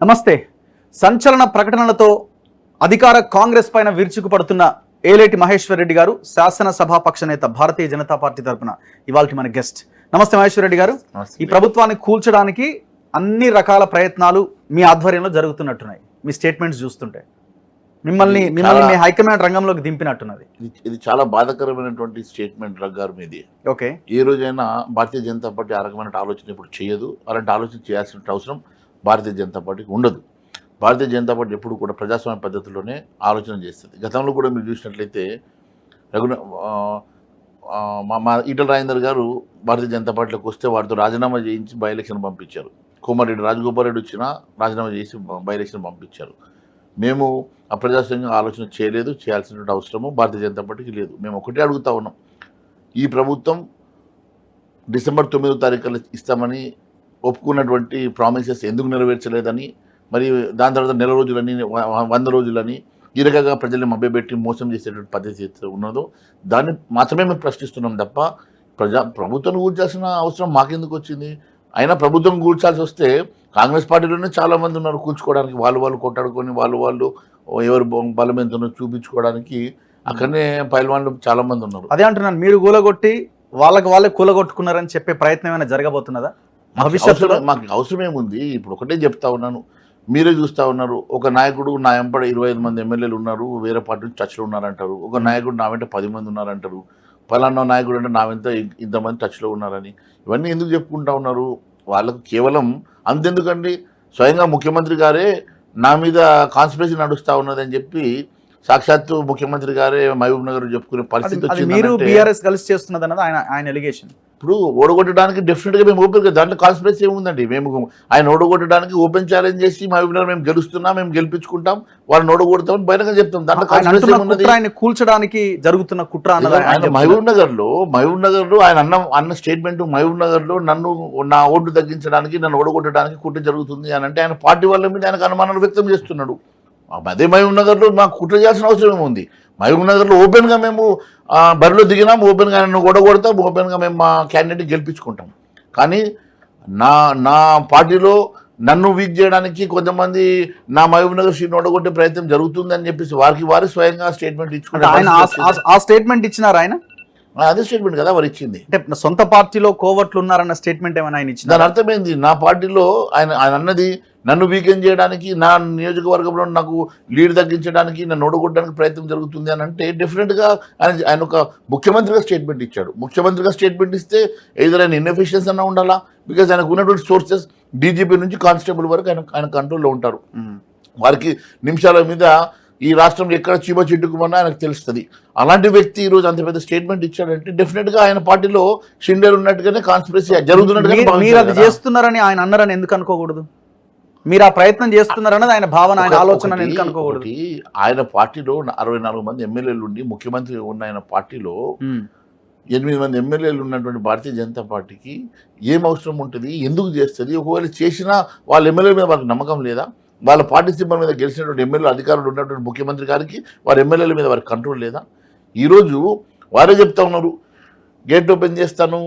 నమస్తే. సంచలన ప్రకటనలతో అధికార కాంగ్రెస్ పైన విరుచుకుపడుతున్న ఏలేటి మహేశ్వర్ రెడ్డి గారు శాసనసభాపక్ష నేత భారతీయ జనతా పార్టీ తరఫున ఇవాల్టి మన గెస్ట్. నమస్తే మహేశ్వర్ రెడ్డి గారు. ఈ ప్రభుత్వాన్ని కూల్చడానికి అన్ని రకాల ప్రయత్నాలు మీ ఆధ్వర్యంలో జరుగుతున్నట్టున్నాయి. మీ స్టేట్మెంట్స్ చూస్తుంటే మిమ్మల్ని మీ హైకమాండ్ రంగంలోకి దింపినట్టున్నది. ఇది చాలా బాధాకరమైనటువంటి స్టేట్మెంట్ గారు మీది. ఓకే, ఏ రోజైనా భారతీయ జనతా పార్టీ ఆ రకమైన ఆలోచన ఇప్పుడు చేయదు. అలాంటి ఆలోచన చేయాల్సిన అవసరం భారతీయ జనతా పార్టీకి ఉండదు. భారతీయ జనతా పార్టీ ఎప్పుడు కూడా ప్రజాస్వామ్య పద్ధతిలోనే ఆలోచన చేస్తుంది. గతంలో కూడా మీరు చూసినట్లయితే మా ఈటల రాజేందర్ గారు భారతీయ జనతా పార్టీలోకి వస్తే వారితో రాజీనామా చేయించి బై ఎలక్షన్ పంపించారు. కోమారెడ్డి రాజగోపాల్ రెడ్డి వచ్చినా రాజీనామా చేసి బై ఎలక్షన్ పంపించారు. మేము అప్రజాస్వామ్యంగా ఆలోచన చేయలేదు, చేయాల్సినటువంటి అవసరము భారతీయ జనతా పార్టీకి లేదు. మేము ఒకటే అడుగుతా ఉన్నాం, ఈ ప్రభుత్వం డిసెంబర్ 9వ తారీఖున ఇస్తామని ఒప్పుకున్నటువంటి ప్రామిసెస్ ఎందుకు నెరవేర్చలేదని, మరి దాని తర్వాత నెల రోజులని 100 రోజులని ఈ రకంగా ప్రజల్ని మభ్యపెట్టి మోసం చేసేటువంటి పద్ధతి ఉన్నదో దాన్ని మాత్రమే మేము ప్రశ్నిస్తున్నాం తప్ప ప్రభుత్వం కూల్చాల్సిన అవసరం మాకెందుకు వచ్చింది? అయినా ప్రభుత్వం కూల్చాల్సి వస్తే కాంగ్రెస్ పార్టీలోనే చాలామంది ఉన్నారు కూల్చుకోవడానికి. వాళ్ళు కొట్టాడుకొని వాళ్ళు ఎవరు బలం ఎంత చూపించుకోవడానికి అక్కడనే పైల్వాన్లు చాలామంది ఉన్నారు. అదే అంటున్నాను, మీరు కూలగొట్టి వాళ్ళే కూలగొట్టుకున్నారని చెప్పే ప్రయత్నం ఏమైనా జరగబోతున్నదా భవిష్యత్తులో? మాకు అవసరం ఏముంది? ఇప్పుడు ఒకటే చెప్తా ఉన్నాను, మీరే చూస్తూ ఉన్నారు. ఒక నాయకుడు నా వెంపడ 25 మంది ఎమ్మెల్యేలు ఉన్నారు, వేరే పార్టీ టచ్లో ఉన్నారంటారు. ఒక నాయకుడు నా వెంట 10 మంది ఉన్నారంటారు. పలానా నాయకుడు అంటే నా వెంట ఇంతమంది టచ్లో ఉన్నారని. ఇవన్నీ ఎందుకు చెప్పుకుంటా ఉన్నారు? వాళ్ళకు కేవలం అంతెందుకండి, స్వయంగా ముఖ్యమంత్రి గారే నా మీద కాన్స్పిరసీ నడుస్తూ ఉన్నదని చెప్పి సాక్షాత్తు ముఖ్యమంత్రి గారే మహబూబ్ నగర్ చెప్పుకునే పరిస్థితి వచ్చింది. మీరు బీఆర్ఎస్ కలిసి చేస్తున్నది అన్నది ఆయన ఎలిగేషన్. ఇప్పుడు ఓడగొట్టడానికి డెఫినెట్గా మేము ఓపెన్ కదా, దాంట్లో కాన్స్పిరసీ ఏముందండి? మేము ఆయన ఓడగొట్టడానికి ఓపెన్ ఛాలెంజ్ చేసి మహబూబ్ నగర్ మేము గెలుస్తున్నాం, మేము గెలిపించుకుంటాం, వాళ్ళని ఓడగొడతామని బహిరంగ చెప్తాం. దాంట్లో కాన్స్పిరసీ ఏమున్నది? ఆయన కూల్చడానికి జరుగుతున్న కుట్ర అన్నది ఆయన మహబూబ్ నగర్లో ఆయన అన్న స్టేట్మెంట్, మహబూబ్ నగర్లో నా ఓటు తగ్గించడానికి, నన్ను ఓడగొట్టడానికి కుట్ర జరుగుతుంది అని అంటే ఆయన పార్టీ వాళ్ళ మీద ఆయనకు అనుమానాలు వ్యక్తం చేస్తున్నాడు. అదే మహబూబ్ నగర్లో మాకు కుట్ర చేయాల్సిన అవసరం ఏముంది? మహబూబ్ నగర్లో ఓపెన్గా మేము బరిలో దిగినాం, ఓపెన్గా ఆయన ఓడగొడతాం, ఓపెన్గా మేము మా క్యాండిడేట్ గెలిపించుకుంటాం. కానీ నా పార్టీలో నన్ను వీక్ చేయడానికి కొంతమంది నా మహబూబ్ నగర్ సీట్ను ఓడగొట్టే ప్రయత్నం జరుగుతుంది అని చెప్పేసి వారు స్వయంగా స్టేట్మెంట్ ఇచ్చుకుంటారు. ఆ స్టేట్మెంట్ ఇచ్చినారు ఆయన? అదే స్టేట్మెంట్ కదా వారు ఇచ్చింది. అంటే సొంత పార్టీలో కోవట్లు ఉన్నారన్న స్టేట్మెంట్ ఏమైనా ఆయన ఇచ్చింది? దాని అర్థమైంది, నా పార్టీలో ఆయన అన్నది నన్ను వీకెండ్ చేయడానికి, నా నియోజకవర్గంలో నాకు లీడ్ తగ్గించడానికి, నన్ను ఓడగొట్టడానికి ప్రయత్నం జరుగుతుంది అని అంటే డెఫినెట్గా ఆయన ఒక ముఖ్యమంత్రిగా స్టేట్మెంట్ ఇచ్చాడు. ముఖ్యమంత్రిగా స్టేట్మెంట్ ఇస్తే ఏదైనా ఆయన ఇన్ఎఫిషియన్స్ అన్నా ఉండాలా, బికాజ్ ఆయనకు ఉన్నటువంటి సోర్సెస్ డీజీపీ నుంచి కానిస్టేబుల్ వరకు ఆయన కంట్రోల్లో ఉంటారు. వారికి నిమిషాల మీద ఈ రాష్ట్రంలో ఎక్కడ చీమ చిట్టుకుమన్నా ఆయనకు తెలుస్తుంది. అలాంటి వ్యక్తి ఈరోజు అంత పెద్ద స్టేట్మెంట్ ఇచ్చాడంటే డెఫినెట్గా ఆయన పార్టీలో షిండేర్ ఉన్నట్టుగానే కాన్స్పిరసీ జరుగుతున్నట్టుగా. మీరు అది చేస్తున్నారని ఆయన అన్నారని ఎందుకు అనుకోకూడదు? మీరు ఆ ప్రయత్నం చేస్తున్నారన్నది ఆయన భావన, ఆయన ఆలోచన ఎందుకు అనుకోకూడదు? ఆయన పార్టీలో 64 మంది ఎమ్మెల్యేలు ఉండి ముఖ్యమంత్రి ఉన్న ఆయన పార్టీలో 8 మంది ఎమ్మెల్యేలు ఉన్నటువంటి భారతీయ జనతా పార్టీకి ఏం అవసరం ఉంటుంది? ఎందుకు చేస్తుంది? ఒకవేళ చేసినా వాళ్ళ ఎమ్మెల్యేల మీద వాళ్ళకి నమ్మకం లేదా? వాళ్ళ పార్టీ సింబల్ మీద గెలిచినటువంటి ఎమ్మెల్యేలు అధికారులు ఉన్నటువంటి ముఖ్యమంత్రి గారికి వారి ఎమ్మెల్యేల మీద వారికి కంట్రోల్ లేదా? ఈరోజు వారే చెప్తా ఉన్నారు, గేట్ ఓపెన్ చేస్తాను,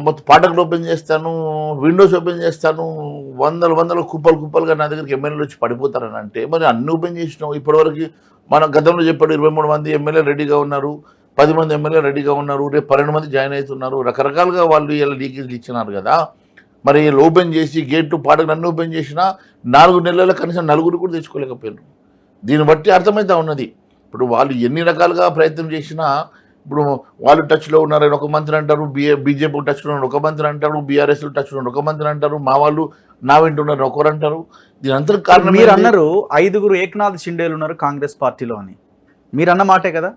మొత్తం పాటకులు ఓపెన్ చేస్తాను, విండోస్ ఓపెన్ చేస్తాను, వందల కుప్పలుగా నా దగ్గరికి ఎమ్మెల్యేలు వచ్చి పడిపోతారని అంటే, మరి అన్ని ఓపెన్ చేసినాం. ఇప్పటివరకు మనం గతంలో చెప్పాడు 23 మంది ఎమ్మెల్యేలు రెడీగా ఉన్నారు, 10 మంది ఎమ్మెల్యేలు రెడీగా ఉన్నారు, రేపు 12 మంది జాయిన్ అవుతున్నారు, రకరకాలుగా వాళ్ళు ఇలా లీకేజ్లు ఇచ్చినారు కదా. మరి వీళ్ళు ఓపెన్ చేసి గేటు పాటకు అన్ని ఓపెన్ చేసినా 4 నెలల కనీసం 4 కూడా తెచ్చుకోలేకపోయారు. దీన్ని బట్టి అర్థమవుతా ఉన్నది. ఇప్పుడు వాళ్ళు ఎన్ని రకాలుగా ప్రయత్నం చేసినా, ఇప్పుడు వాళ్ళు టచ్లో ఉన్నారని ఒక మంత్రి అంటారు, బీజేపీ టచ్లో ఉన్నారు ఒక మంత్రి అంటారు, బీఆర్ఎస్లో టచ్లో ఉన్నారు ఒక మంత్రి అంటారు, మా వాళ్ళు నా వెంట ఉన్నారు ఒకరు అంటారు. దీని అంతా కారణం మీరు అన్నారు 5 ఏకనాథ్ షిండేలు ఉన్నారు కాంగ్రెస్ పార్టీలో అని. మీరు అన్న మాటే కదా,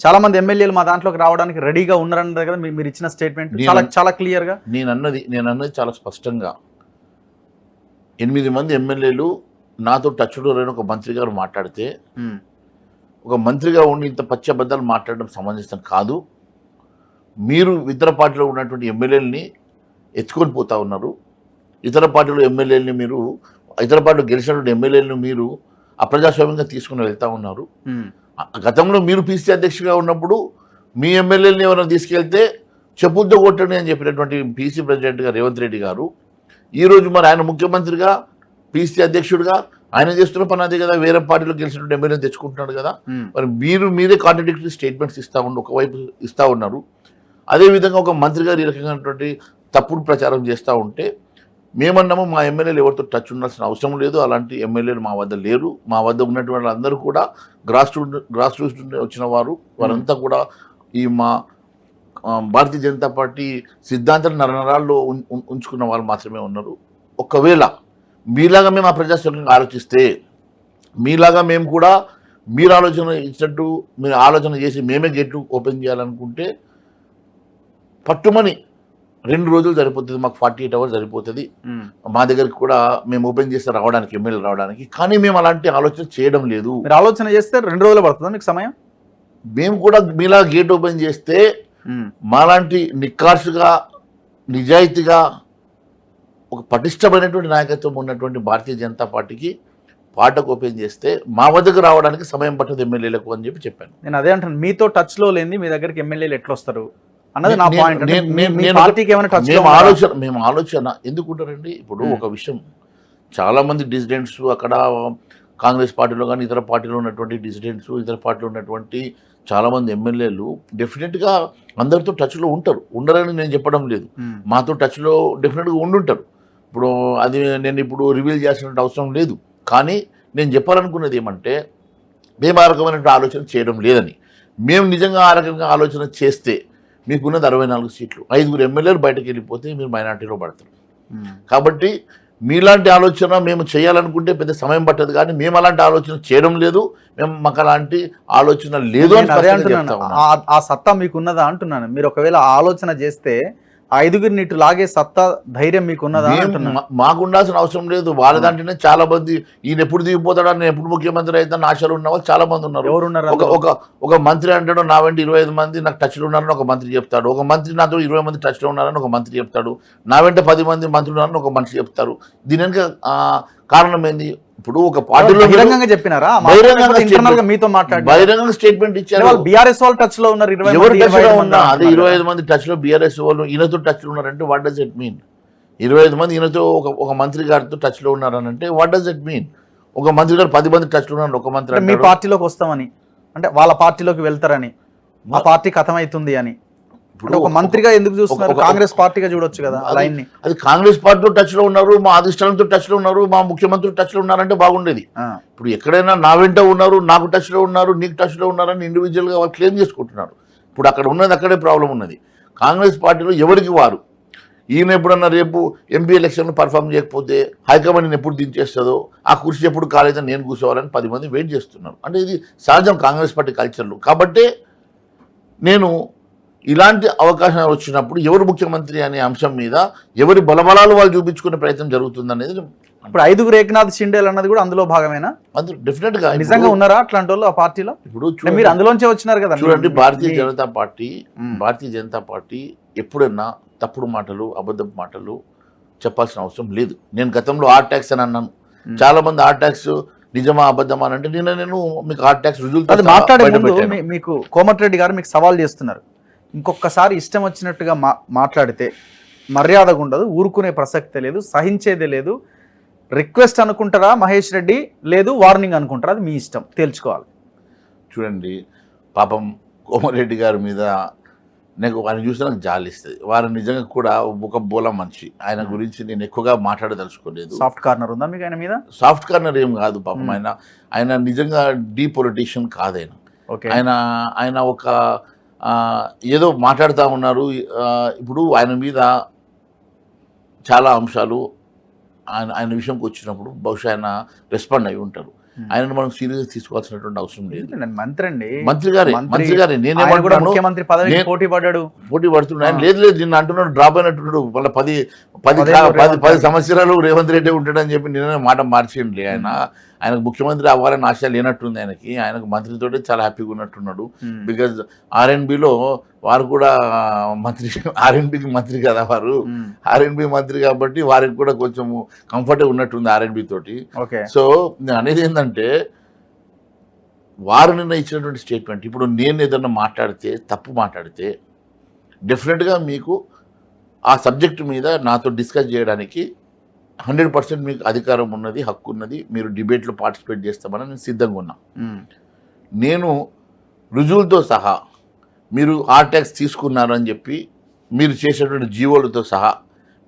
చాలా మంది ఎమ్మెల్యేలు మా దాంట్లోకి రావడానికి రెడీగా ఉన్నారన్నారు కదా మీరు ఇచ్చిన స్టేట్మెంట్ చాలా క్లియర్గా. నేను అన్నది చాలా స్పష్టంగా 8 మంది ఎమ్మెల్యేలు నాతో టచ్లో లేని ఒక మంత్రి గారు మాట్లాడితే, ఒక మంత్రిగా ఉండి ఇంత పచ్చబద్దాలు మాట్లాడడం సమంజసం కాదు. మీరు ఇతర పార్టీలో ఉన్నటువంటి ఎమ్మెల్యేలని ఎత్తుకొని పోతా ఉన్నారు. ఇతర పార్టీలో ఎమ్మెల్యేలని మీరు, ఇతర పార్టీలో గెలిచినటువంటి ఎమ్మెల్యేలను మీరు అప్రజాస్వామ్యంగా తీసుకుని వెళ్తూ ఉన్నారు. గతంలో మీరు పీసీ అధ్యక్షుడిగా ఉన్నప్పుడు మీ ఎమ్మెల్యేలని ఎవరైనా తీసుకెళ్తే చెప్పుద్దో కొట్టండి అని చెప్పినటువంటి పీసీ ప్రెసిడెంట్గా రేవంత్ రెడ్డి గారు, ఈరోజు మరి ఆయన ముఖ్యమంత్రిగా పీసీ అధ్యక్షుడిగా ఆయన చేస్తున్న పని అదే కదా, వేరే పార్టీలో గెలిచినట్టు ఎమ్మెల్యేని తెచ్చుకుంటున్నాడు కదా. మరి మీరే కాంట్రడిక్టరీ స్టేట్మెంట్స్ ఒకవైపు ఇస్తూ ఉన్నారు. అదేవిధంగా ఒక మంత్రి గారు ఈ రకమైనటువంటి తప్పుడు ప్రచారం చేస్తూ ఉంటే మేమన్నాము మా ఎమ్మెల్యేలు ఎవరితో టచ్ ఉండాల్సిన అవసరం లేదు, అలాంటి ఎమ్మెల్యేలు మా వద్ద లేరు. మా వద్ద ఉన్నటువంటి వాళ్ళందరూ కూడా గ్రాస్ రూట్స్ నుండి వచ్చిన వారంతా కూడా ఈ మా భారతీయ జనతా పార్టీ సిద్ధాంతాలు నరనరాల్లో ఉంచుకున్న వాళ్ళు మాత్రమే ఉన్నారు. ఒకవేళ మీలాగా మేము ఆ ప్రజాస్వామ్యంగా ఆలోచిస్తే, మీలాగా మేము కూడా మీరు ఆలోచన ఇచ్చినట్టు మీరు ఆలోచన చేసి మేమే గేట్లు ఓపెన్ చేయాలనుకుంటే పట్టుమని 2 రోజులు సరిపోతుంది, మాకు 48 hours సరిపోతుంది. మా దగ్గరికి కూడా మేము ఓపెన్ చేస్తే రావడానికి, ఎమ్మెల్యే రావడానికి. కానీ మేము అలాంటి ఆలోచన చేయడం లేదు. మీరు ఆలోచన చేస్తే 2 రోజులు పడుతుందా మీకు సమయం? మేము కూడా మీలా గేట్ ఓపెన్ చేస్తే మాలాంటి నిక్కార్సుగా నిజాయితీగా ఒక పటిష్టమైనటువంటి నాయకత్వం ఉన్నటువంటి భారతీయ జనతా పార్టీకి పాటకు ఓపెన్ చేస్తే మా వద్దకు రావడానికి సమయం పట్టదు ఎమ్మెల్యేలకు అని చెప్పాను. నేను అదే అంటాను, మీతో టచ్ లో లేని మీ దగ్గరికి ఎమ్మెల్యేలు ఎట్లా వస్తారు అన్నది నా పాయింట్. మేము ఆలోచన ఎందుకుంటారండి. ఇప్పుడు ఒక విషయం, చాలా మంది డిసిడెంట్స్ అక్కడ కాంగ్రెస్ పార్టీలో కానీ ఇతర పార్టీలో ఉన్నటువంటి డిసిడెంట్స్, ఇతర పార్టీలో ఉన్నటువంటి చాలామంది ఎమ్మెల్యేలు డెఫినెట్గా అందరితో టచ్లో ఉంటారు, ఉండరని నేను చెప్పడం లేదు. మాతో టచ్లో డెఫినెట్గా ఉండుంటారు. ఇప్పుడు అది నేను ఇప్పుడు రివీల్ చేయాల్సిన అవసరం లేదు. కానీ నేను చెప్పాలనుకున్నది ఏమంటే, మేము ఆ రకమైన ఆలోచన చేయడం లేదని. మేము నిజంగా ఆ రకంగా ఆలోచన చేస్తే మీకున్నది 64 సీట్లు, 5 ఎమ్మెల్యేలు బయటకు వెళ్ళిపోతే మీరు మైనార్టీలో పడతారు. కాబట్టి మీలాంటి ఆలోచన మేము చేయాలనుకుంటే పెద్ద సమయం పట్టదు. కానీ మేము అలాంటి ఆలోచన చేయడం లేదు, మాకు అలాంటి ఆలోచన లేదు అని ఆ సత్తా మీకున్నదా అంటున్నాను. మీరు ఒకవేళ ఆలోచన చేస్తే 5 ఇటు లాగే సత్తా ధైర్యం మీకున్నదా? మాకు ఉండాల్సిన అవసరం లేదు. వాళ్ళ దాంట్లోనే చాలా మంది ఈయన ఎప్పుడు దిగిపోతాడని, ఎప్పుడు ముఖ్యమంత్రి అవుతాడని ఆశలు ఉన్న వాళ్ళు చాలా మంది ఉన్నారు. ఒక మంత్రి అంటాడు నా వెంట 25 మంది నాకు టచ్లో ఉన్నారని ఒక మంత్రి చెప్తాడు. ఒక మంత్రి నాతో 20 మంది టచ్లో ఉన్నారని ఒక మంత్రి చెప్తాడు. నా వెంట 10 మంది మంత్రులు ఉన్నారని ఒక మనిషి చెప్తారు. దీని వెనుక కారణం ఏంది? ఇప్పుడు ఒక పార్టీలో బహిరంగంగా చెప్పినారా? మీతో బహిరంగ స్టేట్మెంట్ ఇచ్చారు. బీఆర్ఎస్ వాళ్ళు టచ్ లో ఉన్నారు, ఎవరు టచ్ లో ఉన్నా అదే 25 మంది టచ్ లో బీఆర్ఎస్ వాళ్ళు ఈయనతో టచ్ లో ఉన్నారంటే వాట్ డస్ ఇట్ మీన్? 25 మంది ఈయనతో ఒక మంత్రి గారితో టచ్ లో ఉన్నారని అంటే వాట్ డస్ ఇట్ మీన్? ఒక మంత్రి గారు 10 మంది టచ్ లో ఉన్నారు, ఒక మంత్రి మీ పార్టీలోకి వస్తామని అంటే వాళ్ళ పార్టీలోకి వెళ్తారని, ఆ పార్టీ కథమవుతుంది అని ఒక మంత్రిగా ఎందుకు చూస్తున్నారు? కాంగ్రెస్ పార్టీగా చూడొచ్చు కదా లైన్ ని. అది కాంగ్రెస్ పార్టీలో టచ్ లో ఉన్నారు, మా అధిష్టానంతో టచ్ లో ఉన్నారు, మా ముఖ్యమంత్రి టచ్ లో ఉన్నారంటే బాగుండేది. ఇప్పుడు ఎక్కడైనా నా వెంట ఉన్నారు, నాకు టచ్ లో ఉన్నారు, నీకు టచ్ లో ఉన్నారని ఇండివిజువల్ గా వాళ్ళు క్లెయిమ్ చేసుకుంటున్నారు. ఇప్పుడు అక్కడ ఉన్నది అక్కడే ప్రాబ్లం ఉన్నది. కాంగ్రెస్ పార్టీలో ఎవరికి వారు, ఈయన ఎప్పుడన్నా రేపు ఎంపీ ఎలక్షన్లో పర్ఫామ్ చేయకపోతే హైకమాండ్ ఎప్పుడు దించేస్తుందో, ఆ కుర్చీ ఎప్పుడు కాలేదని నేను కూర్చోవాలని 10 మంది వెయిట్ చేస్తున్నారు. అంటే ఇది సహజం కాంగ్రెస్ పార్టీ కల్చర్లో. కాబట్టి నేను ఇలాంటి అవకాశాలు వచ్చినప్పుడు ఎవరు ముఖ్యమంత్రి అనే అంశం మీద ఎవరి బలబలాలు వాళ్ళు చూపించుకునే ప్రయత్నం జరుగుతుంది అనేది. ఇప్పుడు 5 ఏకనాథ్ షిండేలు అన్నది కూడా అందులో భాగమేనా? అందులో డెఫినెట్ గా నిజంగా ఉన్నారా అట్లాంటి వాళ్ళు ఆ పార్టీలో? ఇప్పుడు మీరు అందులోంచే వచ్చినారు కదా. చూడండి, భారతీయ జనతా పార్టీ ఎప్పుడన్నా తప్పుడు మాటలు, అబద్ధపు మాటలు చెప్పాల్సిన అవసరం లేదు. నేను గతంలో ఆర్ ట్యాక్స్ అని అన్నాను. చాలా మంది ఆర్ ట్యాక్స్ నిజమా అబద్ధమా అని అంటే నేను మీకు ఆర్ ట్యాక్స్ రుజువులు మాట్లాడే ముందు మీకు కోమటిరెడ్డి గారు మీకు సవాల్ చేస్తున్నారు, ఇంకొకసారి ఇష్టం వచ్చినట్టుగా మాట్లాడితే మర్యాదగా ఉండదు, ఊరుకునే ప్రసక్తే లేదు, సహించేదే లేదు, రిక్వెస్ట్ అనుకుంటారా మహేష్ రెడ్డి, లేదు వార్నింగ్ అనుకుంటారా, అది మీ ఇష్టం, తేల్చుకోవాలి. చూడండి, పాపం కోమటిరెడ్డి గారి మీద ఆయన చూస్తే నాకు జాలిస్తుంది. వారు నిజంగా కూడా ఒక బోల మనిషి. ఆయన గురించి నేను ఎక్కువగా మాట్లాడదలుచుకోలేదు. సాఫ్ట్ కార్నర్ ఉందా మీకు ఆయన మీద? సాఫ్ట్ కార్నర్ ఏం కాదు పాపం. ఆయన నిజంగా డీ పొలిటీషియన్ కాదు. ఆయన ఒక ఏదో మాట్లాడుతూ ఉన్నారు. ఇప్పుడు ఆయన మీద చాలా అంశాలు ఆయన విషయంకి వచ్చినప్పుడు బహుశా ఆయన రెస్పాండ్ అయి ఉంటారు. ఆయనను మనం సీరియస్ తీసుకోవాల్సినటువంటి అవసరం లేదు. మంత్రి గారే ముఖ్యమంత్రి పదవి పోటీ పడుతున్నాడు. లేదు నిన్న అంటున్నాడు డ్రాప్ అయినట్టున్నాడు. వాళ్ళ 10 సంవత్సరాలు రేవంత్ రెడ్డి ఉంటాడని చెప్పి నిన్న మాట మార్చేయండి. ఆయనకు ముఖ్యమంత్రి అవ్వాలని ఆశ లేనట్టుంది. ఆయనకు మంత్రితోటే చాలా హ్యాపీగా ఉన్నట్టున్నాడు. బికాజ్ ఆర్ఎన్బిలో వారు కూడా మంత్రి, ఆర్ఎన్బికి మంత్రి కదా వారు, ఆర్ఎన్బి మంత్రి కాబట్టి వారికి కూడా కొంచెం కంఫర్ట్గా ఉన్నట్టుంది ఆర్ఎన్బి తోటి. సో నేను అనేది ఏంటంటే, వారు నిన్న ఇచ్చినటువంటి స్టేట్మెంట్, ఇప్పుడు నేను ఏదన్నా మాట్లాడితే తప్పు మాట్లాడితే డెఫినెట్గా మీకు ఆ సబ్జెక్ట్ మీద నాతో డిస్కస్ చేయడానికి 100% మీకు అధికారం ఉన్నది, హక్కు ఉన్నది, మీరు డిబేట్లో పార్టిసిపేట్ చేస్తామని నేను సిద్ధంగా ఉన్నా. నేను రుజువులతో సహా మీరు ఆర్టాక్స్ తీసుకున్నారు అని చెప్పి మీరు చేసేటువంటి జీవోలతో సహా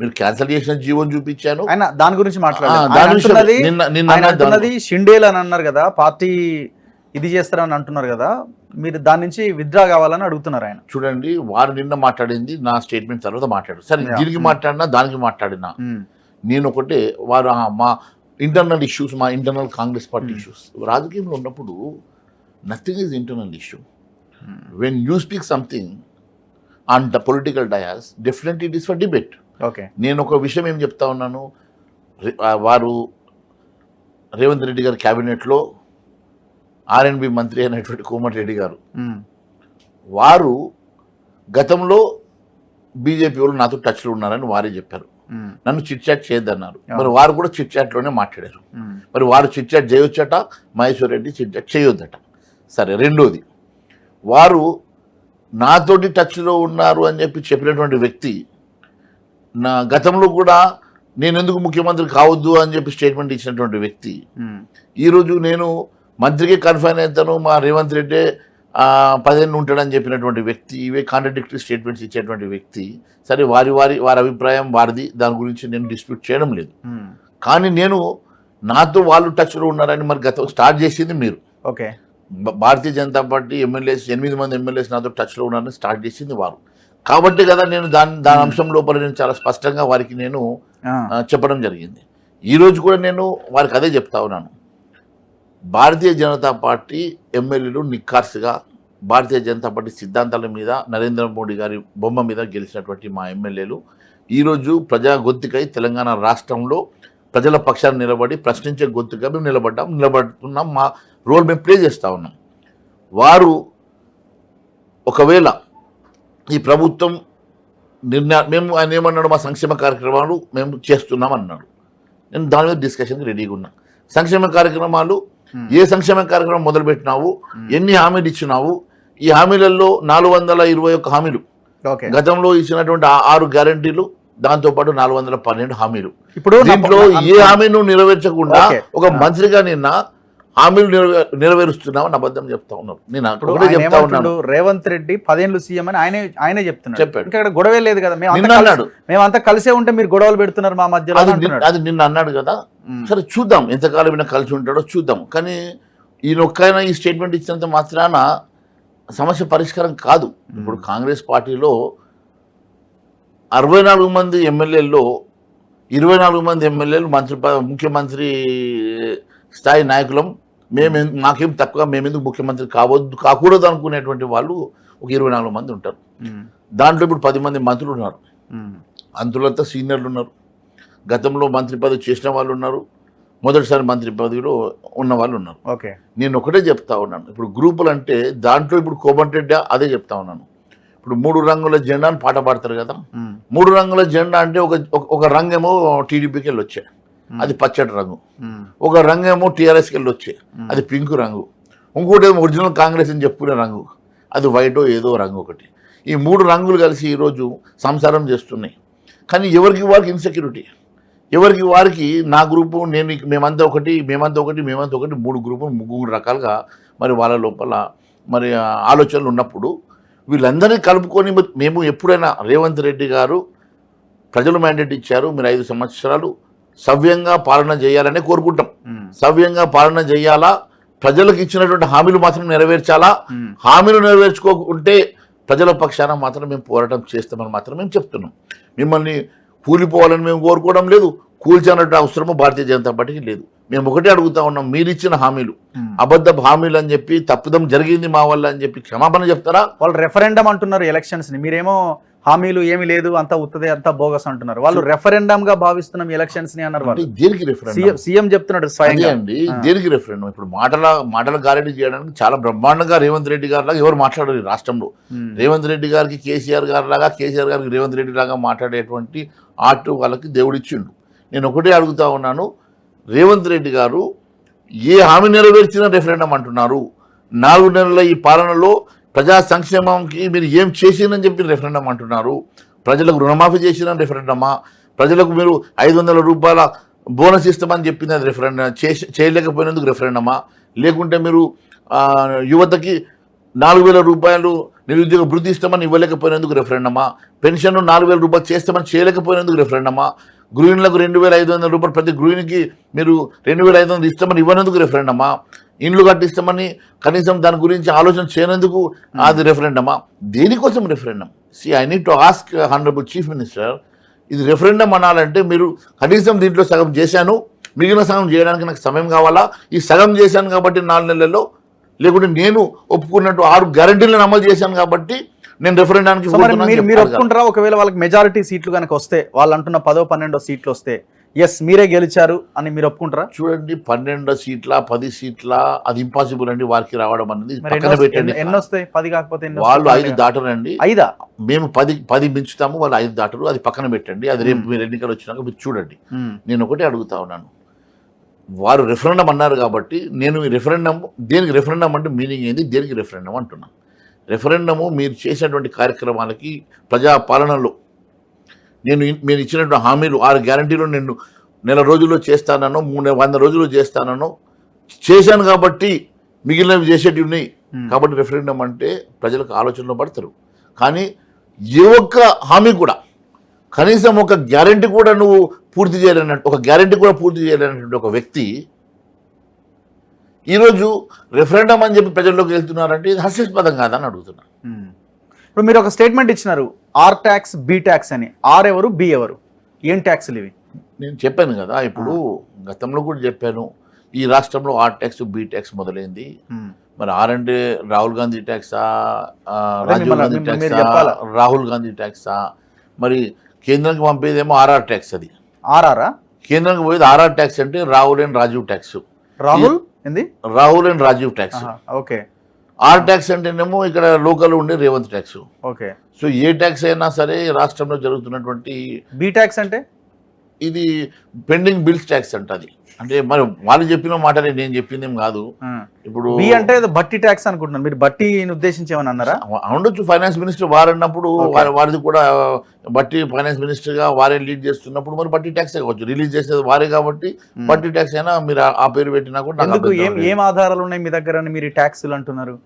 మీరు క్యాన్సిల్ చేసిన జీవోని చూపించాను. ఆయన దాని గురించి నిన్న మాట్లాడారు. షిండేల్ అని అన్నారు కదా, పార్టీ ఇది చేస్తారని అంటున్నారు కదా, మీరు దాని నుంచి విత్డ్రా కావాలని అడుగుతున్నారు ఆయన. చూడండి, వారు నిన్న మాట్లాడింది నా స్టేట్మెంట్ తర్వాత మాట్లాడు. సరే, దీనికి మాట్లాడినా దానికి మాట్లాడినా నేను ఒకటే, వారు మా ఇంటర్నల్ ఇష్యూస్, మా ఇంటర్నల్ కాంగ్రెస్ పార్టీ ఇష్యూస్, రాజకీయంలో ఉన్నప్పుడు nothing is internal issue. When you speak something on the political dais, definitely it is for debate. Okay, నేను ఒక విషయం ఏం చెప్తా ఉన్నాను, వారు రేవంత్ రెడ్డి గారి క్యాబినెట్లో ఆర్ఎండ్బి మంత్రి అయినటువంటి కోమటిరెడ్డి గారు, వారు గతంలో బీజేపీ వాళ్ళు నాతో టచ్లో ఉన్నారని వారే చెప్పారు. నన్ను చిట్ చాట్ చేయొద్దన్నారు. మరి వారు కూడా చిట్ చాట్లోనే మాట్లాడారు. మరి వారు చిట్ చాట్ చేయొచ్చట, మహేశ్వర్ రెడ్డి చిట్ చాట్ చేయొద్దట. సరే, రెండోది, వారు నాతోటి టచ్లో ఉన్నారు అని చెప్పి చెప్పినటువంటి వ్యక్తి నా గతంలో కూడా నేను ఎందుకు ముఖ్యమంత్రి కావద్దు అని చెప్పి స్టేట్మెంట్ ఇచ్చినటువంటి వ్యక్తి, ఈరోజు నేను మంత్రికి కన్ఫైన్ అవుతాను, మా రేవంత్ రెడ్డి 10 ఏళ్ళు ఉంటాడని చెప్పినటువంటి వ్యక్తి, ఇవే కాంట్రడిక్టరీ స్టేట్మెంట్స్ ఇచ్చేటువంటి వ్యక్తి. సరే, వారి అభిప్రాయం వారిది, దాని గురించి నేను డిస్ప్యూట్ చేయడం లేదు. కానీ నేను నాతో వాళ్ళు టచ్లో ఉన్నారని మరి గతం స్టార్ట్ చేసింది మీరు. Okay, Bharatiya Janata party MLAs 8 మంది ఎమ్మెల్యేస్ నాతో టచ్లో ఉన్నారని స్టార్ట్ చేసింది వారు. కాబట్టి కదా నేను దాని అంశం లోపల నేను చాలా స్పష్టంగా వారికి నేను చెప్పడం జరిగింది. ఈరోజు కూడా నేను వారికి అదే చెప్తా ఉన్నాను, భారతీయ జనతా పార్టీ ఎమ్మెల్యేలు నిక్కార్సుగా భారతీయ జనతా పార్టీ సిద్ధాంతాల మీద, నరేంద్ర మోడీ గారి బొమ్మ మీద గెలిచినటువంటి మా ఎమ్మెల్యేలు ఈరోజు ప్రజా గొంతుకై తెలంగాణ రాష్ట్రంలో ప్రజల పక్షాన్ని నిలబడి ప్రశ్నించే గొంతుగా మేము నిలబడుతున్నాం. మా రోల్ మేము ప్లే చేస్తూ ఉన్నాం. వారు ఒకవేళ ఈ ప్రభుత్వం మేము ఆయన ఏమన్నాడు, మా సంక్షేమ కార్యక్రమాలు మేము చేస్తున్నాం అన్నాడు. నేను దాని మీద డిస్కషన్కి రెడీగా ఉన్నా. సంక్షేమ కార్యక్రమాలు, ఏ సంక్షేమ కార్యక్రమం మొదలుపెట్టినావు, ఎన్ని హామీలు ఇచ్చినావు, ఈ హామీలలో 421 హామీలు, గతంలో ఇచ్చినటువంటి 6 గ్యారంటీలు, దాంతోపాటు 412 హామీలు. ఇప్పుడు దీంట్లో ఏ హామీను నెరవేర్చకుండా ఒక మంత్రిగా నిన్న హామీలు నెరవేరుస్తున్నామని అబద్ధం చెప్తా ఉన్నారు. నేను ఒకటే చెప్తా ఉన్నాను, రేవంత్ రెడ్డి 10 ఏళ్ళు సీఎం అని ఆయనే చెప్తున్నాడు. చెప్పాడు, ఇక్కడ గొడవే లేదు కదా, అన్నాడు. మేమంతా కలిసే ఉంటే మీరు గొడవలు పెడుతున్నారు మా మధ్యలో, అది నిన్న అన్నాడు కదా. సరే, చూద్దాం ఎంతకాలం ఈయన కలిసి ఉంటాడో చూద్దాం. కానీ ఈయన ఒక్కైనా ఈ స్టేట్మెంట్ ఇచ్చినంత మాత్రాన సమస్య పరిష్కారం కాదు. ఇప్పుడు కాంగ్రెస్ పార్టీలో 64 మంది ఎమ్మెల్యేల్లో 24 మంది ఎమ్మెల్యేలు ముఖ్యమంత్రి స్థాయి నాయకులం, మాకేం తక్కువ, మేమెందుకు ముఖ్యమంత్రి కాకూడదు అనుకునేటువంటి వాళ్ళు ఒక 24 మంది ఉంటారు. దాంట్లో ఇప్పుడు 10 మంది మంత్రులు ఉన్నారు. మంత్రులంతా సీనియర్లు ఉన్నారు, గతంలో మంత్రి పదవి చేసిన వాళ్ళు ఉన్నారు, మొదటిసారి మంత్రి పదవిలో ఉన్న వాళ్ళు ఉన్నారు. ఓకే, నేను ఒకటే చెప్తా ఉన్నాను, ఇప్పుడు గ్రూపులు అంటే దాంట్లో ఇప్పుడు కోమటిరెడ్డి అదే చెప్తా ఉన్నాను. ఇప్పుడు 3 రంగుల జెండా అని పాట పాడతారు కదా, 3 రంగుల జెండా అంటే ఒక రంగేమో టీడీపీకి వెళ్ళి వచ్చాయి, అది పచ్చటి రంగు, ఒక రంగేమో టీఆర్ఎస్కి వెళ్ళి వచ్చాయి, అది పింక్ రంగు, ఇంకోటి ఒరిజినల్ కాంగ్రెస్ అని చెప్పుకునే రంగు, అది వైటో ఏదో రంగు ఒకటి. ఈ 3 రంగులు కలిసి ఈరోజు సంసారం చేస్తున్నాయి. కానీ ఎవరికి వారికి ఇన్సెక్యూరిటీ, ఎవరికి వారికి నా గ్రూపు, మేమంతా ఒకటి 3 గ్రూపులు 3 రకాలుగా మరి వాళ్ళ లోపల మరి ఆలోచనలు ఉన్నప్పుడు వీళ్ళందరినీ కలుపుకొని మేము ఎప్పుడైనా రేవంత్ రెడ్డి గారు ప్రజలు మ్యాండేట్ ఇచ్చారు, మీరు 5 సంవత్సరాలు సవ్యంగా పాలన చేయాలనే కోరుకుంటాం. సవ్యంగా పాలన చేయాలా, ప్రజలకు ఇచ్చినటువంటి హామీలు మాత్రం నెరవేర్చాలా, హామీలు నెరవేర్చుకోకుంటే ప్రజల పక్షాన మాత్రం మేము పోరాటం చేస్తామని మాత్రం మేము చెప్తున్నాం. మిమ్మల్ని కూలిపోవాలని మేము కోరుకోవడం లేదు, కూల్చానట్టు అవసరము భారతీయ జనతా పార్టీకి లేదు. మేము ఒకటే అడుగుతా ఉన్నాం, మీరు ఇచ్చిన హామీలు అబద్ధపు హామీలు అని చెప్పి, తప్పిదం జరిగింది మా వల్ల అని చెప్పి క్షమాపణ చెప్తారా? వాళ్ళు రెఫరెండం అంటున్నారు ఎలక్షన్స్ ని, మీరేమో హామీలు ఏమీ లేదు, అంతా ఉత్తదే, అంతా బోగస్ అంటున్నారు. వాళ్ళు రెఫరెండం గా భావిస్తున్నాం ఎలక్షన్స్ ని అన్నారు. దేనికి రెఫరెండం? సీఎం చెప్తున్నాడు స్వయంగా అండి. దేనికి రెఫరెండం? ఇప్పుడు మాటల గ్యారెంటీ చేయడానికి చాలా బ్రహ్మాండంగా రేవంత్ రెడ్డి గారి లాగా ఎవరు మాట్లాడారు రాష్ట్రంలో. రేవంత్ రెడ్డి గారికి కేసీఆర్ గారి లాగా, కేసీఆర్ గారికి రేవంత్ రెడ్డి లాగా మాట్లాడేటువంటి ఆర్ట్ వాళ్ళకి దేవుడిచ్చిండు. నేను ఒకటే అడుగుతా ఉన్నాను, రేవంత్ రెడ్డి గారు ఏ హామీ నెరవేర్చినా రెఫరెండం అంటున్నారు. 4 నెలల ఈ పాలనలో ప్రజా సంక్షేమంకి మీరు ఏం చేసినని చెప్పి రెఫరెండం అంటున్నారు. ప్రజలకు రుణమాఫీ చేసిన రెఫరెండమా, ప్రజలకు మీరు 500 రూపాయల బోనస్ ఇస్తామని చెప్పింది అది రెఫరెండం చేయలేకపోయినందుకు రెఫరెండమా? లేకుంటే మీరు యువతకి 4,000 రూపాయలు నిరుద్యోగ భృతి ఇస్తామని ఇవ్వలేకపోయినందుకు రెఫరెండమా? పెన్షన్ 4,000 రూపాయలు చేస్తామని చేయలేకపోయినందుకు రెఫరెండమా? గృహిణులకు 2,500 రూపాయలు ప్రతి గృహిణికి మీరు 2,500 ఇస్తామని ఇవ్వనందుకు రెఫరెండమా? ఇండ్లు కట్టిస్తామని కనీసం దాని గురించి ఆలోచన చేయనందుకు అది రెఫరెండమా? దేనికోసం referendum? I need to ask honourable chief minister, ఇది రెఫరెండం అనాలంటే మీరు కనీసం దీంట్లో సగం చేశాను, మిగిలిన సగం చేయడానికి నాకు సమయం కావాలా? ఈ సగం చేశాను కాబట్టి 4 నెలల్లో, లేకుంటే నేను ఒప్పుకున్నట్టు 6 గ్యారంటీలను అమలు చేశాను కాబట్టి నేను రెఫరెండానికి మీరు ఒప్పుకుంటారా? ఒకవేళ వాళ్ళకి మెజారిటీ సీట్లు కనుక వస్తే, వాళ్ళు అంటున్న 10, 12 సీట్లు వస్తే ఎస్ మీరే గెలిచారు అని మీరు ఒప్పుకుంటారా? చూడండి, 12 సీట్ల 10 సీట్ల అది ఇంపాసిబుల్ అండి వారికి రావడం అనేది. పక్కన పెట్టండి, ఎన్ని వస్తాయి? 10 కాకపోతే వాళ్ళు 5 దాటరండి. 5 మేము 10 మించుతాము, వాళ్ళు 5 దాటరు. అది పక్కన పెట్టండి, అది రేపు మీరు ఎన్నికలు వచ్చినాక మీరు చూడండి. నేను ఒకటే అడుగుతా ఉన్నాను, వారు రెఫరెండం అన్నారు కాబట్టి నేను ఈ రెఫరెండం, దేనికి రెఫరెండం అంటే మీనింగ్ ఏంది, దేనికి రెఫరెండం అంటున్నాను. రెఫరెండము మీరు చేసినటువంటి కార్యక్రమాలకి, ప్రజా పాలనలో మీరు ఇచ్చినటువంటి హామీలు 6 గ్యారంటీలు నేను నెల రోజుల్లో చేస్తానో 100 రోజుల్లో చేస్తానో చేశాను కాబట్టి మిగిలినవి చేసేటివి ఉన్నాయి కాబట్టి రెఫరెండం అంటే ప్రజలకు ఆలోచనలో పడతారు. కానీ ఏ ఒక్క హామీ కూడా, కనీసం ఒక గ్యారంటీ కూడా నువ్వు పూర్తి చేయాలన్నట్టు, ఒక గ్యారంటీ కూడా పూర్తి చేయాలన్నటువంటి ఒక వ్యక్తి ఈరోజు రెఫరెండం అని చెప్పి ప్రజల్లోకి వెళ్తున్నారంటే ఇది హాస్యాస్పదం కాదని అడుగుతున్నా. ఇప్పుడు మీరు ఒక స్టేట్మెంట్ ఇచ్చినారు, ఆర్ ట్యాక్స్ బి ట్యాక్స్ అని. ఆర్ ఎవరు, బి ఎవరు, ఏం ట్యాక్స్లు ఇవి? నేను చెప్పాను కదా, ఇప్పుడు గతంలో కూడా చెప్పాను, ఈ రాష్ట్రంలో ఆర్ ట్యాక్స్ బి ట్యాక్స్ మొదలైంది. మరి ఆర్ అంటే రాహుల్ గాంధీ ట్యాక్సా, రాజీవ్ గాంధీ ట్యాక్సా, రాహుల్ గాంధీ ట్యాక్సా? మరి కేంద్రానికి పంపేదేమో ఆర్ఆర్ ట్యాక్స్. అది ఆర్ఆరా? కేంద్రానికి పోయేది ఆర్ఆర్ ట్యాక్స్ అంటే Rahul and Rajiv tax. Rahul and Rajiv tax. Okay. R tax అంటేనేమో ఇక్కడ లోకల్ ఉండే రేవంత్ ట్యాక్స్. ఓకే. సో ఏ ట్యాక్స్ అయినా సరే రాష్ట్రంలో జరుగుతున్నటువంటి. బి ట్యాక్స్ అంటే ఇది పెండింగ్ బిల్స్ ట్యాక్స్ అంటది. అంటే మరి వాళ్ళు చెప్పిన మాటనే, నేను చెప్పింది ఏం కాదు. ఇప్పుడు బి అంటే బట్టి ట్యాక్స్ అనుకుంటున్నాను. మీరు బట్టిని ఉద్దేశించి ఏమని అన్నారా? ఉండొచ్చు, ఫైనాన్స్ మినిస్టర్ వారన్నప్పుడు వారిది కూడా బట్టి ఫైనాన్స్ మినిస్టర్ గా వారే లీడ్ చేస్తున్నప్పుడు మరి బట్టి ట్యాక్స్ కావచ్చు, రిలీజ్ చేసేది వారే కాబట్టి బట్టి ట్యాక్స్ అయినా మీరు ఆ పేరు పెట్టినా కూడా. ఏం ఆధారాలు ఉన్నాయి మీ దగ్గర మీరు ట్యాక్స్లు అంటున్నారు?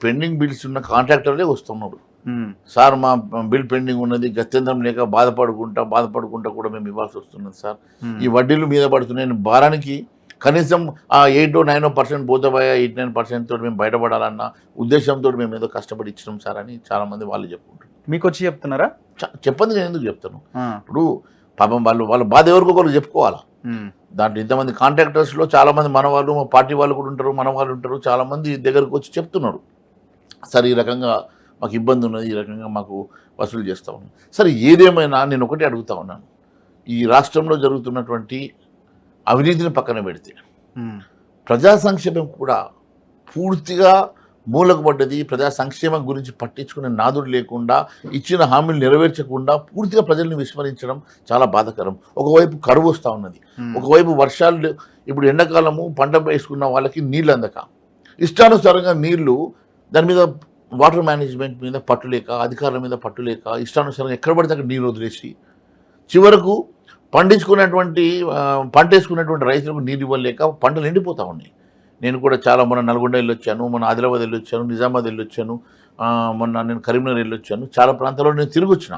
పెండింగ్ బిల్స్ ఉన్న కాంట్రాక్టర్లే వస్తున్నారు. సార్ మా బిల్ పెండింగ్ ఉన్నది, గత్యంతరం లేక బాధపడుకుంటా కూడా మేము ఇవ్వాల్సి వస్తున్నది సార్, ఈ వడ్డీలు మీద పడుతున్నాయి భారానికి కనీసం ఆ 8-9% పోతాయా, 8-9% తోటి మేము బయటపడాలన్న ఉద్దేశంతో మేము ఏదో కష్టపడి ఇచ్చినాం సార్ అని చాలా మంది వాళ్ళు చెప్పుకుంటారు. మీకు వచ్చి చెప్తున్నారా? చెప్పండి, నేను ఎందుకు చెప్తాను. ఇప్పుడు పాపం వాళ్ళ బాధ ఎవరికి ఒకరు చెప్పుకోవాలా. దాంట్లో ఇంతమంది కాంట్రాక్టర్స్లో చాలామంది మన వాళ్ళు, మా పార్టీ వాళ్ళు కూడా ఉంటారు, మన వాళ్ళు ఉంటారు, చాలామంది దగ్గరకు వచ్చి చెప్తున్నారు, సార్ ఈ రకంగా మాకు ఇబ్బంది ఉన్నది, ఈ రకంగా మాకు వసూలు చేస్తూ ఉన్నాం. సరే ఏదేమైనా నేను ఒకటి అడుగుతా ఉన్నాను, ఈ రాష్ట్రంలో జరుగుతున్నటువంటి అవినీతిని పక్కన పెడితే ప్రజా సంక్షేమం కూడా పూర్తిగా మూలకు పడ్డది. ప్రజా సంక్షేమం గురించి పట్టించుకునే నాదుడు లేకుండా, ఇచ్చిన హామీలు నెరవేర్చకుండా పూర్తిగా ప్రజల్ని విస్మరించడం చాలా బాధాకరం. ఒకవైపు కరువు వస్తూ ఉన్నది, ఒకవైపు వర్షాలు, ఇప్పుడు ఎండాకాలము పంట వేసుకున్న వాళ్ళకి నీళ్ళు అందక, ఇష్టానుసారంగా నీళ్లు, దాని మీద వాటర్ మేనేజ్మెంట్ మీద పట్టులేక, అధికారుల మీద పట్టులేక, ఇష్టానుసారంగా ఎక్కడ పడితే అక్కడ నీళ్ళు వదిలేసి చివరకు పంట వేసుకున్నటువంటి రైతులకు నీళ్ళు ఇవ్వలేక పంటలు ఎండిపోతూ ఉన్నాయి. నేను కూడా చాలా మొన్న నల్గొండ వెళ్ళొచ్చాను, మొన్న ఆదిలాబాద్ వెళ్ళొచ్చాను, నిజామాబాద్ వెళ్ళొచ్చాను, మొన్న నేను కరీంనగర్ వెళ్ళొచ్చాను, చాలా ప్రాంతాల్లో నేను తిరిగి వచ్చిన.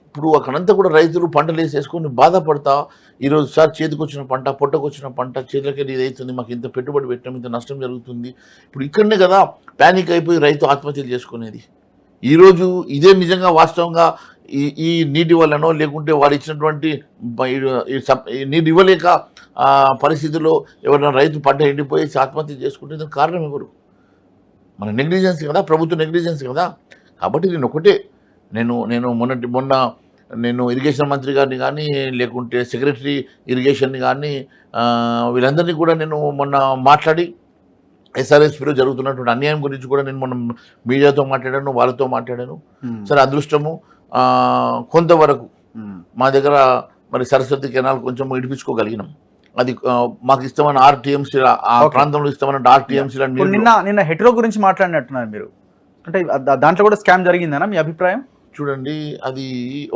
ఇప్పుడు అక్కడంతా కూడా రైతులు పంటలు వేసేసుకొని బాధపడతా, ఈరోజు సార్ చేతికి వచ్చిన పంట, పొట్టకొచ్చిన పంట చేతులకి ఇది అవుతుంది, మాకు ఇంత పెట్టుబడి పెట్టాం, ఇంత నష్టం జరుగుతుంది. ఇప్పుడు ఇక్కడనే కదా ప్యానిక్ అయిపోయి రైతు ఆత్మహత్యలు చేసుకునేది. ఈరోజు ఇదే నిజంగా వాస్తవంగా ఈ నీటి వల్లనో, లేకుంటే వారు ఇచ్చినటువంటి నీటి ఇవ్వలేక పరిస్థితుల్లో ఎవరైనా రైతు పంట ఎండిపోయి ఆత్మహత్య చేసుకుంటే దానికి కారణం ఎవరు? మన నెగ్లిజెన్స్ కదా, ప్రభుత్వ నెగ్లిజెన్స్ కదా. కాబట్టి నేను ఒకటే, మొన్న నేను ఇరిగేషన్ మంత్రి గారిని కానీ, లేకుంటే సెక్రటరీ ఇరిగేషన్ని కానీ, వీళ్ళందరినీ కూడా నేను మొన్న మాట్లాడి ఎస్ఆర్ఎస్పీలో జరుగుతున్నటువంటి అన్యాయం గురించి కూడా నేను మొన్న మీడియాతో మాట్లాడాను, వాళ్ళతో మాట్లాడాను. సరే అదృష్టము కొంతవరకు మా దగ్గర మరి సరస్వతి కెనాల్ కొంచెం ఇడిపించుకోగలిగినాం. అది మాకు ఇస్తామని ఆర్టీఎంసీ, ఆ ప్రాంతంలో ఇస్తామని ఆర్టీఎంసీ. నిన్న హెట్రో గురించి మాట్లాడినట్టున్నారు మీరు, అంటే దాంట్లో కూడా స్కామ్ జరిగిందనా మీ అభిప్రాయం? చూడండి, అది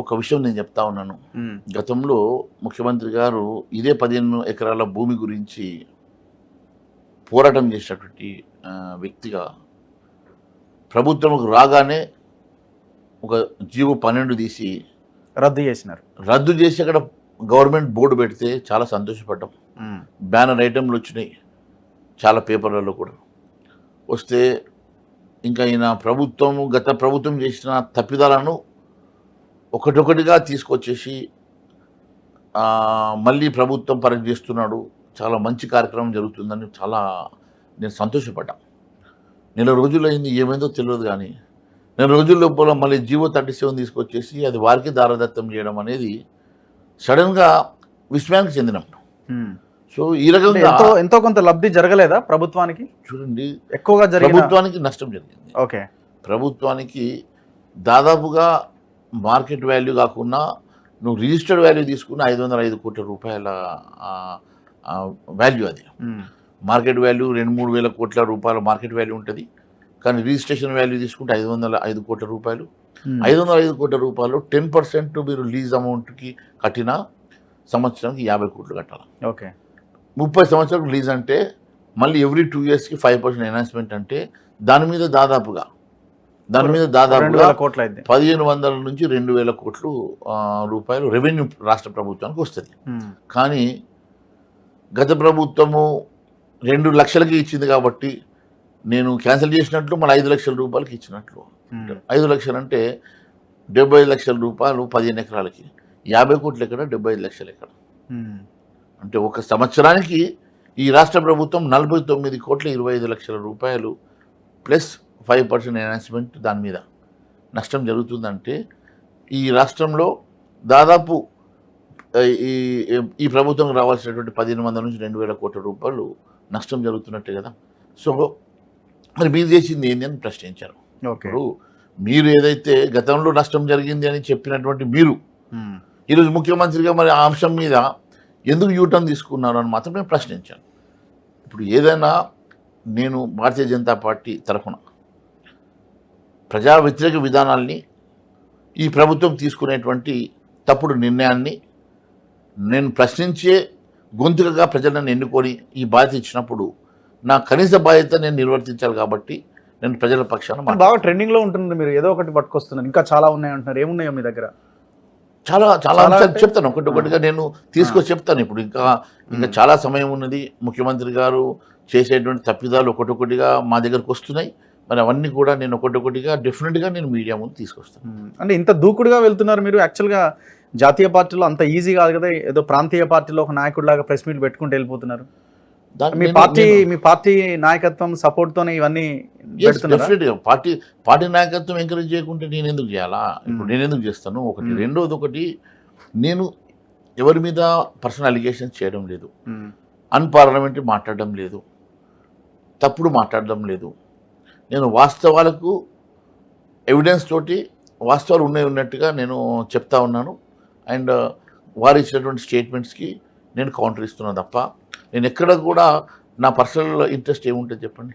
ఒక విషయం నేను చెప్తా ఉన్నాను. గతంలో ముఖ్యమంత్రి గారు ఇదే 15 ఎకరాల భూమి గురించి పోరాటం చేసినటువంటి వ్యక్తిగా ప్రభుత్వంకు రాగానే ఒక జీవో 12 తీసి రద్దు చేసి అక్కడ గవర్నమెంట్ బోర్డు పెడితే చాలా సంతోషపడ్డాం. బ్యానర్ ఐటెంలు వచ్చినాయి చాలా పేపర్లలో కూడా వస్తే, ఇంకా ఈయన గత ప్రభుత్వం చేసిన తప్పిదాలను ఒకటొకటిగా తీసుకొచ్చేసి మళ్ళీ ప్రభుత్వం పరీక్షిస్తున్నాడు, చాలా మంచి కార్యక్రమం జరుగుతుందని నేను సంతోషపడ్డా. నెల రోజులైంది, ఏమైందో తెలియదు. కానీ నెల రోజుల లోపల మళ్ళీ జీవో 37 తీసుకొచ్చేసి అది వారికి దారదత్తం చేయడం అనేది సడన్గా విస్మయానికి చెందినాం. సో ఈ రకంగా ఎంతో కొంత లబ్ధి జరగలేదా ప్రభుత్వానికి? చూడండి, ఎక్కువగా ప్రభుత్వానికి నష్టం జరిగింది. ఓకే, ప్రభుత్వానికి దాదాపుగా మార్కెట్ వాల్యూ కాకుండా నువ్వు రిజిస్టర్డ్ వాల్యూ తీసుకున్న 505 కోట్ల రూపాయల వాల్యూ. అది మార్కెట్ వాల్యూ 2-3 వేల కోట్ల రూపాయల మార్కెట్ వాల్యూ ఉంటుంది. కానీ రిజిస్ట్రేషన్ వాల్యూ తీసుకుంటే 505 కోట్ల రూపాయలు. 505 కోట్ల రూపాయలు 10% మీరు లీజ్ అమౌంట్కి కట్టిన సంవత్సరానికి 50 కోట్లు కట్టాలి. ఓకే, 30 సంవత్సరాలకు లీజ్ అంటే మళ్ళీ ఎవ్రీ 2 ఇయర్స్కి 5% ఎన్హాన్స్మెంట్ అంటే దాని మీద దాదాపుగా 1500 నుంచి 2000 కోట్లు రూపాయలు రెవెన్యూ రాష్ట్ర ప్రభుత్వానికి వస్తుంది. కానీ గత ప్రభుత్వము 2 లక్షలకి ఇచ్చింది కాబట్టి నేను క్యాన్సిల్ చేసినట్లు మళ్ళీ 5 లక్షల రూపాయలకి ఇచ్చినట్లు. 5 లక్షలు అంటే 75 లక్షల రూపాయలు 15 ఎకరాలకి, 50 కోట్లు ఎక్కడ, 75 లక్షలు ఎక్కడ. అంటే ఒక సంవత్సరానికి ఈ రాష్ట్ర ప్రభుత్వం 49 కోట్ల 25 లక్షల రూపాయలు ప్లస్ 5% ఎన్హాన్స్మెంట్ దాని మీద నష్టం జరుగుతుందంటే ఈ రాష్ట్రంలో దాదాపు ఈ ప్రభుత్వం రావాల్సినటువంటి 1500 నుంచి 2000 కోట్ల రూపాయలు నష్టం జరుగుతున్నట్టే కదా. సో మరి మీరు చేసింది ఏంటి అని ప్రశ్నించారు. ఇప్పుడు మీరు ఏదైతే గతంలో నష్టం జరిగింది అని చెప్పినటువంటి మీరు ఈరోజు ముఖ్యమంత్రిగా మరి ఆ అంశం మీద ఎందుకు యూటర్న్ తీసుకున్నారు అని మాత్రం నేను ప్రశ్నించాను. ఇప్పుడు ఏదైనా నేను భారతీయ జనతా పార్టీ తరఫున ప్రజా వ్యతిరేక విధానాల్ని, ఈ ప్రభుత్వం తీసుకునేటువంటి తప్పుడు నిర్ణయాన్ని నేను ప్రశ్నించే గొంతుకగా ప్రజలను ఎన్నుకొని ఈ బాధ్యత ఇచ్చినప్పుడు నా కనీస బాధ్యత నేను నిర్వర్తించాలి. కాబట్టి నేను ప్రజల పక్షాన బాగా ట్రెండింగ్లో ఉంటుంది. మీరు ఏదో ఒకటి పట్టుకొస్తున్నారు, ఇంకా చాలా ఉన్నాయి అంటున్నారు. ఏమున్నాయో మీ దగ్గర? చాలా చెప్తాను, ఒకటిగా నేను తీసుకొచ్చి చెప్తాను. ఇప్పుడు ఇంకా చాలా సమయం ఉన్నది. ముఖ్యమంత్రి గారు చేసేటువంటి తప్పిదాలు ఒకటొకటిగా మా దగ్గరకు వస్తున్నాయి. మరి అవన్నీ కూడా నేను ఒకటొకటిగా డెఫినెట్గా నేను మీడియా ముందు తీసుకొస్తాను. అంటే ఇంత దూకుడుగా వెళ్తున్నారు మీరు. యాక్చువల్గా జాతీయ పార్టీలో అంత ఈజీ కాదు కదా, ఏదో ప్రాంతీయ పార్టీలో ఒక నాయకుడిలాగా ప్రెస్ మీట్ పెట్టుకుంటూ వెళ్ళిపోతున్నారు. మీ పార్టీ నాయకత్వం సపోర్ట్ తోనే ఇవన్నీ డెఫినెట్గా పార్టీ నాయకత్వం ఎంకరేజ్ చేయకుంటే నేను ఎందుకు చేయాలా? ఇప్పుడు నేను ఎందుకు చేస్తాను? రెండోది నేను ఎవరి మీద పర్సనల్ అలిగేషన్స్ చేయడం లేదు, అన్పార్లమెంటరీ మాట్లాడడం లేదు, తప్పుడు మాట్లాడడం లేదు. నేను వాస్తవాలకు ఎవిడెన్స్ తోటి వాస్తవాలు ఉన్నట్టుగా నేను చెప్తా ఉన్నాను. అండ్ వారు ఇచ్చినటువంటి స్టేట్మెంట్స్కి నేను కౌంటర్ ఇస్తున్నాను తప్ప నేను ఎక్కడ కూడా నా పర్సనల్ ఇంట్రెస్ట్ ఏముంటుంది చెప్పండి.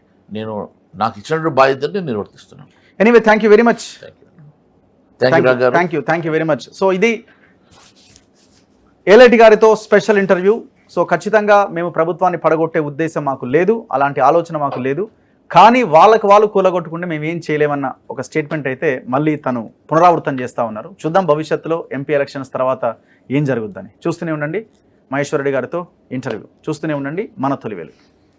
నాకు ఇచ్చినటువంటి బాధ్యత నేను నిర్వర్తిస్తున్నాను. Anyway, thank you very much. Thank you very much. So ఇది ఏలేటి గారితో స్పెషల్ ఇంటర్వ్యూ. సో ఖచ్చితంగా మేము ప్రభుత్వాన్ని పడగొట్టే ఉద్దేశం మాకు లేదు, అలాంటి ఆలోచన మాకు లేదు. కానీ వాళ్ళు కూలగొట్టుకుంటే మేము ఏం చేయలేమన్న ఒక స్టేట్మెంట్ అయితే మళ్ళీ తను పునరావృతం చేస్తూ ఉన్నారు. చూద్దాం భవిష్యత్తులో ఎంపీ ఎలక్షన్స్ తర్వాత ఏం జరుగుద్దని. చూస్తూనే ఉండండి మహేశ్వర్ రెడ్డి గారితో ఇంటర్వ్యూ. చూస్తూనే ఉండండి మన తొలివేలు.